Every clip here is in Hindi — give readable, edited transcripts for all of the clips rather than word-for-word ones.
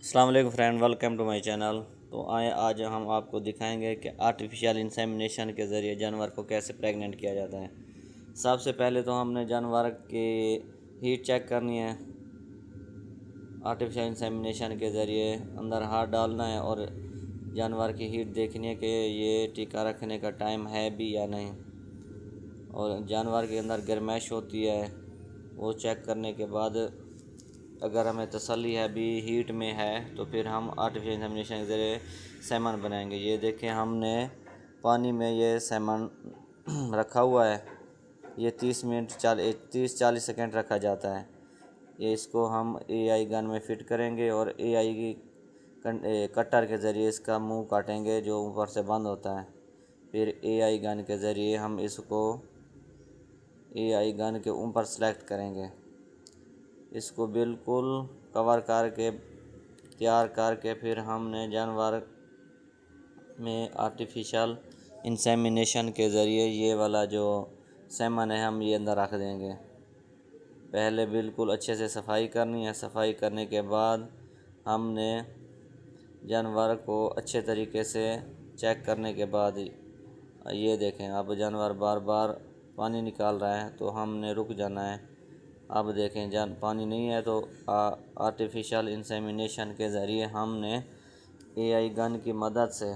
अस्सलाम वालेकुम friend, welcome to my channel. तो आए आज हम आपको दिखाएंगे कि आर्टिफिशियल इंसेमिनेशन के ज़रिए जानवर को कैसे प्रेग्नेंट किया जाता है। सबसे पहले तो हमने जानवर की हीट चेक करनी है। आर्टिफिशियल इंसेमिनेशन के ज़रिए अंदर हाथ डालना है और जानवर की हीट देखनी है कि ये टीका रखने का टाइम है भी या नहीं, और जानवर के अंदर गर्माइश होती है वो चेक करने के बाद अगर हमें तसल्ली है भी हीट में है तो फिर हम आर्टिफिशियल इंसेमिनेशन के ज़रिए सेमन बनाएंगे। ये देखें, हमने पानी में ये सेमन रखा हुआ है। ये 30-40 सेकंड रखा जाता है। ये इसको हम एआई गन में फ़िट करेंगे और एआई की कटर के ज़रिए इसका मुंह काटेंगे जो ऊपर से बंद होता है। फिर एआई गन के ज़रिए हम इसको एआई गन के ऊपर सेलेक्ट करेंगे। इसको बिल्कुल कवर करके तैयार करके फिर हमने जानवर में आर्टिफिशियल इंसेमिनेशन के ज़रिए ये वाला जो सेमन है हम ये अंदर रख देंगे। पहले बिल्कुल अच्छे से सफाई करनी है। सफाई करने के बाद हमने जानवर को अच्छे तरीके से चेक करने के बाद ये देखें, अब जानवर बार बार पानी निकाल रहा है तो हमने रुक जाना है। अब देखें पानी नहीं है तो आर्टिफिशियल इंसेमिनेशन के ज़रिए हमने एआई गन की मदद से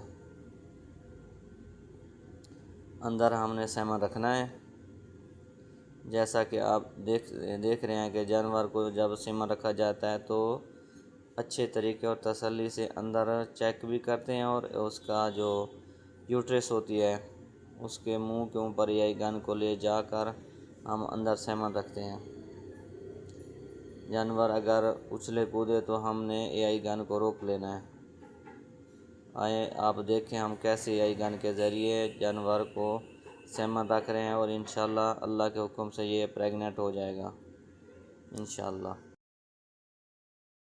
अंदर हमने सेमन रखना है। जैसा कि आप देख रहे हैं कि जानवर को जब सेमन रखा जाता है तो अच्छे तरीके और तसल्ली से अंदर चेक भी करते हैं और उसका जो यूट्रस होती है उसके मुंह के ऊपर एआई गन को ले जाकर हम अंदर सेमन रखते हैं। जानवर अगर उछले कूदे तो हमने एआई गन को रोक लेना है। आए आप देखें हम कैसे एआई गन के ज़रिए जानवर को सेमन रख रहे हैं और इंशाल्लाह अल्लाह के हुक्म से ये प्रेग्नेंट हो जाएगा इंशाल्लाह।